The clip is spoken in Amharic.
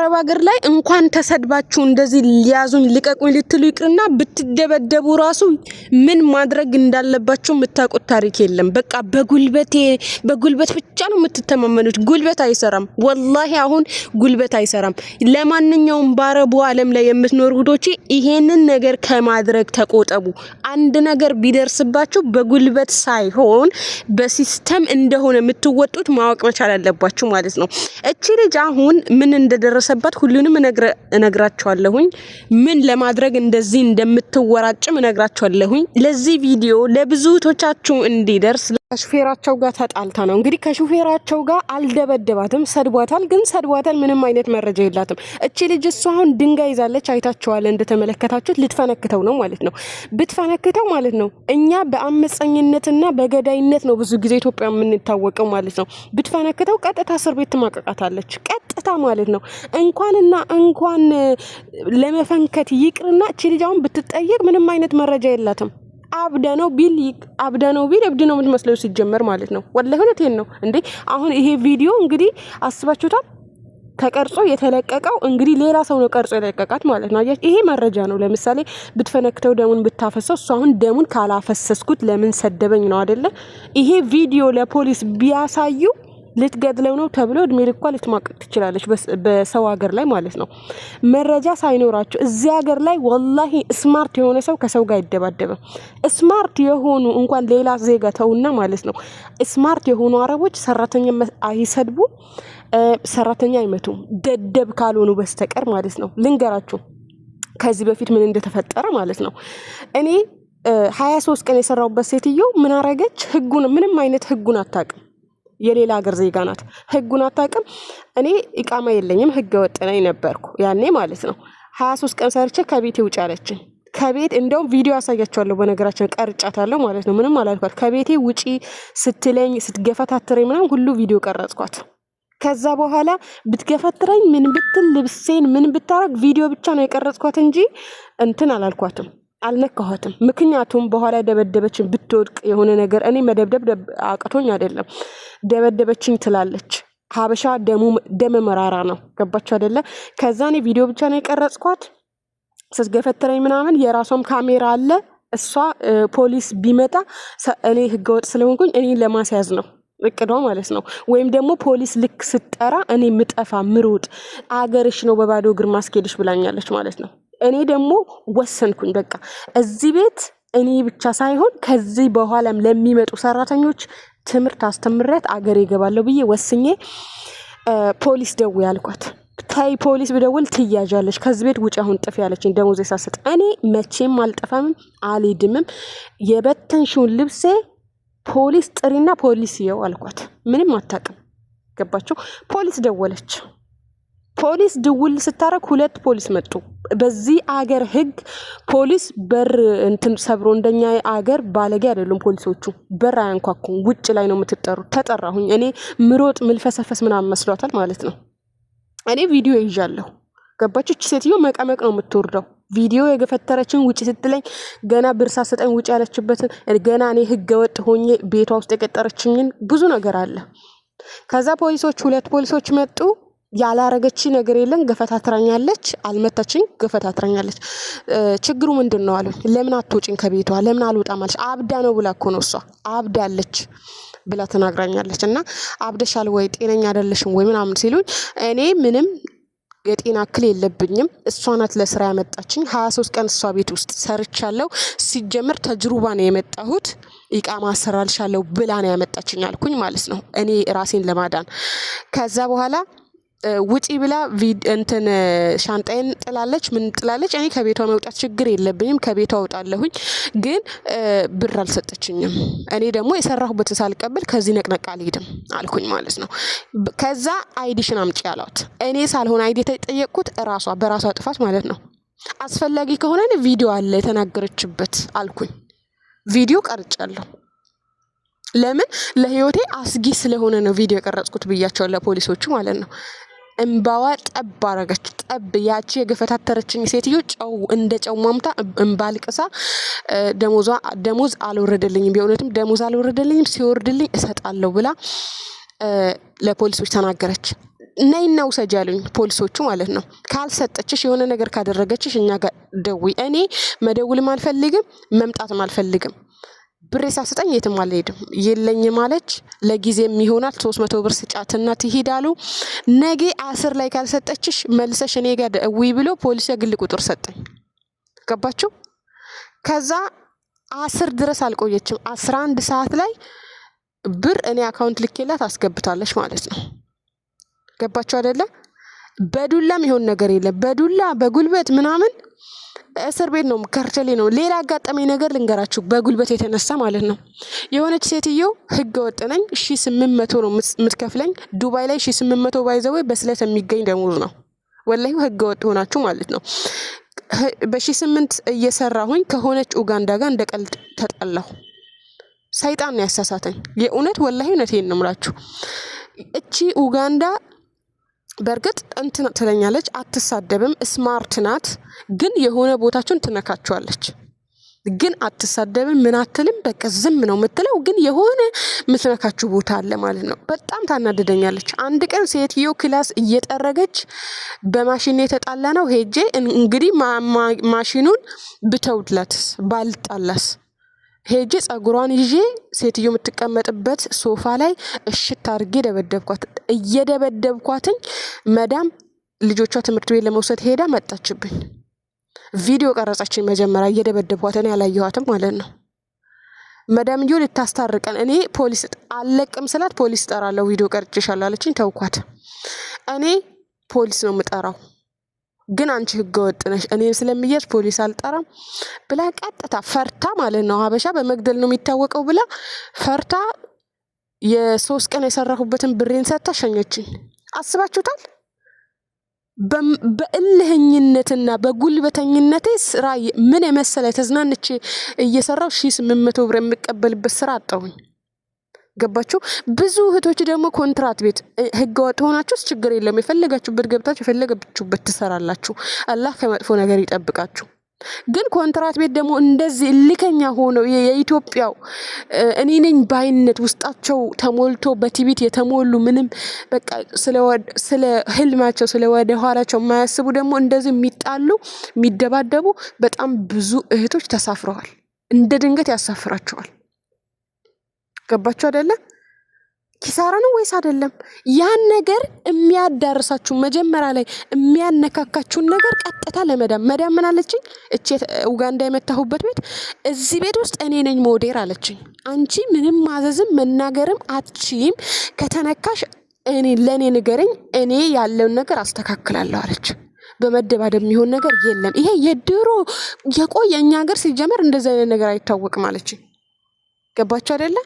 አረብ ሀገር ላይ እንኳን ተሰድባችሁ እንደዚህ ሊያዙኝ ልቀቁኝ ልትሉ ይቅርና ብትደበደቡ ራሱ ምን ማድረግ እንዳለባችሁ የምታውቁት ታሪክ የለም። በቃ በጉልበት ብቻ ነው የምትተማመኑት። ጉልበት አይሰራም። ወላሂ አሁን ጉልበት አይሰራም። ለማንኛውም ባረቡ ዓለም ላይ የምትኖሩ ሁዶቼ ይሄንን ነገር ከማድረግ ተቆጠቡ። አንድ ነገር ቢደርስባችሁ በጉልበት ሳይሆን በሲስተም እንደሆነ የምትወጡት ማወቅ መቻል አለባችሁ ማለት ነው። እቺ ልጅ አሁን ምን እንደደረሰባት ሁሉንም እነግራችኋለሁኝ። ምን ለማድረግ እንደዚህ እንደምትወራጭም እነግራችኋለሁኝ። ለዚህ ቪዲዮ ለብዙቶቻችሁ እንዲደርስ ከሹፌራቸው ጋር ተጣልታ ነው እንግዲህ። ከሹፌራቸው ጋር አልደበደባትም፣ ሰድቧታል። ግን ሰድቧታል፣ ምንም አይነት መረጃ የላትም እቺ ልጅ። እሷ አሁን ድንጋይ ይዛለች፣ አይታችኋል እንደተመለከታችሁት። ልትፈነክተው ነው ማለት ነው። ብትፈነክተው ማለት ነው እኛ በአመፀኝነትና በገዳይነት ነው ብዙ ጊዜ ኢትዮጵያ የምንታወቀው ማለት ነው። ብትፈነክተው ቀጥታ እስር ቤት ትማቀቃታለች፣ ቀጥታ ማለት ነው። እንኳን ለመፈንከት ይቅርና እቺ ልጅ አሁን ብትጠየቅ ምንም አይነት መረጃ የላትም። አብደነው ቢል እብድ ነው የምትመስለው ሲጀመር ማለት ነው። ወላሂ እውነቴን ነው እንዴ። አሁን ይሄ ቪዲዮ እንግዲህ አስባችሁታል? ተቀርጾ የተለቀቀው እንግዲህ ሌላ ሰው ነው ቀርጾ የለቀቃት ማለት ነው። አያችሁ፣ ይሄ መረጃ ነው። ለምሳሌ ብትፈነክተው ደሙን ብታፈሰው፣ እሱ አሁን ደሙን ካላፈሰስኩት ለምን ሰደበኝ ነው አይደለ? ይሄ ቪዲዮ ለፖሊስ ቢያሳዩ ልትገድለው ነው ተብሎ እድሜ ልኳ ልትማቀቅ ትችላለች፣ በሰው ሀገር ላይ ማለት ነው። መረጃ ሳይኖራቸው እዚህ ሀገር ላይ ወላሂ ስማርት የሆነ ሰው ከሰው ጋር አይደባደብም። ስማርት የሆኑ እንኳን ሌላ ዜጋ ተውና ማለት ነው። ስማርት የሆኑ አረቦች ሰራተኛ አይሰድቡ፣ ሰራተኛ አይመቱም፣ ደደብ ካልሆኑ በስተቀር ማለት ነው። ልንገራችሁ ከዚህ በፊት ምን እንደተፈጠረ ማለት ነው። እኔ 23 ቀን የሰራውበት ሴትዮ ምን አረገች? ምንም አይነት ህጉን አታውቅም። የሌላ ሀገር ዜጋ ናት። ህጉን አታውቅም። እኔ ኢቃማ የለኝም፣ ህገ ወጥ ነኝ ነበርኩ ያኔ ማለት ነው። 23 ቀን ሰርቼ ከቤቴ ውጭ አለችኝ። ከቤት እንደውም ቪዲዮ አሳያቸዋለሁ፣ በነገራችን ቀርጫታለሁ ማለት ነው። ምንም አላልኳት። ከቤቴ ውጪ ስትለኝ ስትገፈታትረኝ ምናምን ሁሉ ቪዲዮ ቀረጽኳት። ከዛ በኋላ ብትገፈትረኝ ምን ብትል ልብሴን ምን ብታረግ ቪዲዮ ብቻ ነው የቀረጽኳት እንጂ እንትን አላልኳትም፣ አልነካኋትም። ምክንያቱም በኋላ ደበደበችን ብትወድቅ የሆነ ነገር እኔ መደብደብ አቅቶኝ አይደለም፣ ደበደበችኝ ትላለች። ሀበሻ ደም መራራ ነው። ገባችሁ አይደለ? ከዛ እኔ ቪዲዮ ብቻ ነው የቀረጽኳት። ስትገፈትረኝ ምናምን የራሷም ካሜራ አለ። እሷ ፖሊስ ቢመጣ እኔ ህገወጥ ስለሆንኩኝ እኔ ለማስያዝ ነው እቅዷ ማለት ነው። ወይም ደግሞ ፖሊስ ልክ ስትጠራ እኔ ምጠፋ ምሩጥ አገርሽ ነው በባዶ እግር ማስኬድሽ ብላኛለች ማለት ነው። እኔ ደግሞ ወሰንኩኝ፣ በቃ እዚህ ቤት እኔ ብቻ ሳይሆን ከዚህ በኋላም ለሚመጡ ሰራተኞች ትምህርት አስተምረት አገር ይገባለሁ ብዬ ወስኜ ፖሊስ ደውይ አልኳት። ታይ ፖሊስ ብደውል ትያዣለች፣ ከዚህ ቤት ውጪ አሁን ጥፊ ያለችኝ ደሞዝ ሳሰጥ። እኔ መቼም አልጠፋም አልሄድምም፣ የበተንሽውን ልብሴ ፖሊስ ጥሪና ፖሊስ ይየው አልኳት። ምንም አታውቅም። ገባችሁ? ፖሊስ ደወለች። ፖሊስ ድውል ስታረግ 2 ፖሊስ መጡ። በዚህ አገር ህግ ፖሊስ በር እንትን ሰብሮ እንደኛ አገር ባለጌ አይደሉም ፖሊሶቹ። በር አያንኳኩም፣ ውጭ ላይ ነው የምትጠሩት። ተጠራሁኝ። እኔ ምሮጥ ምልፈሰፈስ ምናምን መስሏታል ማለት ነው። እኔ ቪዲዮ ይዣለሁ። ገባችሁ? እቺ ሴትዮ መቀመቅ ነው የምትወርደው። ቪዲዮ የገፈተረችን ውጪ ስትለኝ ገና ብርሳ ሰጠኝ ውጪ ያለችበትን ገና እኔ ህገ ወጥ ሆኜ ቤቷ ውስጥ የቀጠረችኝን ብዙ ነገር አለ። ከዛ ፖሊሶች 2 ፖሊሶች መጡ። ያላረገች ነገር የለም። ገፈታትራኛለች፣ አልመታችኝ፣ ገፈታትራኛለች። ችግሩ ምንድነው አሉኝ። ለምን አትወጪኝ ከቤቷ ለምን አልወጣም አለች። አብዳ ነው ብላ እኮ ነው እሷ አብዳለች ብላ ተናግራኛለች። እና አብደሻል ወይ ጤነኛ አይደለሽም ወይ ምናምን ሲሉኝ እኔ ምንም የጤና እክል የለብኝም፣ እሷ ናት ለስራ ያመጣችኝ። 23 ቀን እሷ ቤት ውስጥ ሰርቻለሁ። ሲጀምር ተጅሩባ ነው የመጣሁት፣ ኢቃማ አሰራልሻለሁ ብላ ነው ያመጣችኝ አልኩኝ ማለት ነው፣ እኔ ራሴን ለማዳን። ከዛ በኋላ ውጪ ብላ እንትን ሻንጣዬን ጥላለች። ምን ጥላለች? እኔ ከቤቷ መውጣት ችግር የለብኝም፣ ከቤቷ አውጣለሁኝ፣ ግን ብር አልሰጠችኝም። እኔ ደግሞ የሰራሁበትን ሳልቀበል ከዚህ ነቅነቅ አልሄድም አልኩኝ ማለት ነው። ከዛ አይዲሽን አምጪ አሏት። እኔ ሳልሆን አይዲ የተጠየቅኩት በራሷ ጥፋት ማለት ነው። አስፈላጊ ከሆነ ቪዲዮ አለ የተናገረችበት አልኩኝ። ቪዲዮ ቀርጫለሁ። ለምን? ለህይወቴ አስጊ ስለሆነ ነው ቪዲዮ የቀረጽኩት ብያቸው ለፖሊሶቹ ማለት ነው። እንባዋ ጠብ አረገች። ጠብ ያቺ የገፈታተረችኝ ሴትዮ እንደ ጨው ማምታ እንባልቅሳ ደሞዝ አልወረደልኝም፣ በእውነትም ደሞዝ አልወረደልኝም፣ ሲወርድልኝ እሰጣለሁ ብላ ለፖሊሶች ተናገረች። ነይና ውሰጂ አሉኝ ፖሊሶቹ ማለት ነው። ካልሰጠችሽ የሆነ ነገር ካደረገችሽ እኛ ጋር ደውይ። እኔ መደውልም አልፈልግም መምጣትም አልፈልግም። ብሬ ሳስጠኝ የትም አልሄድም። የለኝም አለች። ለጊዜም ይሆናል 300 ብር ስጫትና ትሂድ አሉ። ነገ 10 ላይ ካልሰጠችሽ መልሰሽ እኔ ጋር ደውይ ብሎ ፖሊስ የግል ቁጥር ሰጠኝ። ገባችሁ? ከዛ 10 ድረስ አልቆየችም። 11 ሰዓት ላይ ብር እኔ አካውንት ልኬላት አስገብታለች ማለት ነው። ገባችሁ አይደለ? በዱላም ይሆን ነገር የለም። በዱላ በጉልበት ምናምን እስር ቤት ነው፣ ከርቸሌ ነው። ሌላ አጋጣሚ ነገር ልንገራችሁ፣ በጉልበት የተነሳ ማለት ነው። የሆነች ሴትዮ ህገ ወጥ ነኝ 1800 ነው የምትከፍለኝ። ዱባይ ላይ 1800 ባይዘው በስለት የሚገኝ ደሞዝ ነው። ወላሂ ህገ ወጥ ሆናችሁ ማለት ነው። በ1800 እየሰራሁኝ ከሆነች ኡጋንዳ ጋር እንደ ቀልድ ተጣላሁ። ሰይጣን ነው ያሳሳተኝ። የእውነት ወላሂ እውነቴን ነው የምላችሁ። እቺ ኡጋንዳ በርግጥ እንትን ትለኛለች፣ አትሳደብም፣ ስማርት ናት። ግን የሆነ ቦታቸውን ትነካቸዋለች። ግን አትሳደብም፣ ምን አትልም። በቃ ዝም ነው የምትለው። ግን የሆነ የምትነካችሁ ቦታ አለ ማለት ነው። በጣም ታናደደኛለች። አንድ ቀን ሴትዮ ክላስ እየጠረገች በማሽን የተጣላ ነው። ሄጄ እንግዲህ ማሽኑን ብተውድላትስ ባልጣላስ ሄጄ ጸጉሯን ይዤ ሴትዮ የምትቀመጥበት ሶፋ ላይ እሽት አድርጌ ደበደብኳት። እየደበደብኳትኝ መዳም ልጆቿ ትምህርት ቤት ለመውሰድ ሄዳ መጣችብኝ። ቪዲዮ ቀረጸችኝ። መጀመሪያ እየደበደብኳት እኔ አላየኋትም ማለት ነው። መዳም ይሁን ልታስታርቀን እኔ ፖሊስ አለቅም ስላት ፖሊስ ጠራለሁ ቪዲዮ ቀርጬሻለሁ አለችኝ። ተውኳት። እኔ ፖሊስ ነው የምጠራው ግን አንቺ ህገ ወጥ ነሽ፣ እኔም ስለምያዝ ፖሊስ አልጠራም ብላ ቀጥታ ፈርታ ማለት ነው። ሀበሻ በመግደል ነው የሚታወቀው ብላ ፈርታ የ3 ቀን የሰራሁበትን ብሬን ሰጥታ ሸኘችኝ። አስባችሁታል? በእልህኝነትና በጉልበተኝነቴ ስራ ምን የመሰለ ተዝናንቼ እየሰራው 1800 ብር የምቀበልበት ስራ አጣሁኝ። ገባችሁ? ብዙ እህቶች ደግሞ ኮንትራት ቤት ህገወጥ ሆናችሁ ችግር የለም የፈለጋችሁበት ገብታችሁ የፈለጋችሁበት ትሰራላችሁ። አላህ ከመጥፎ ነገር ይጠብቃችሁ። ግን ኮንትራት ቤት ደግሞ እንደዚህ ልከኛ ሆነው የኢትዮጵያው እኔ ነኝ ባይነት ውስጣቸው ተሞልቶ በቲቪት የተሞሉ ምንም በቃ ስለ ህልማቸው ስለ ወደ ኋላቸው የማያስቡ ደግሞ እንደዚህ የሚጣሉ የሚደባደቡ በጣም ብዙ እህቶች ተሳፍረዋል። እንደ ድንገት ያሳፍራቸዋል። ገባችሁ አይደለ? ኪሳራ ነው ወይስ አይደለም? ያን ነገር የሚያዳርሳችሁ መጀመሪያ ላይ የሚያነካካችሁን ነገር ቀጥታ ለመዳም ምን አለችኝ? እቺ ኡጋንዳ የመታሁበት ቤት እዚህ ቤት ውስጥ እኔ ነኝ ሞዴር አለችኝ። አንቺ ምንም ማዘዝም መናገርም አትችይም። ከተነካሽ ለኔ ንገረኝ፣ እኔ ያለውን ነገር አስተካክላለሁ አለች። በመደባደብ የሚሆን ነገር የለም። ይሄ የድሮ የቆየ እኛ ሀገር ሲጀመር እንደዚህ አይነት ነገር አይታወቅም አለችኝ። ገባችሁ አይደለ?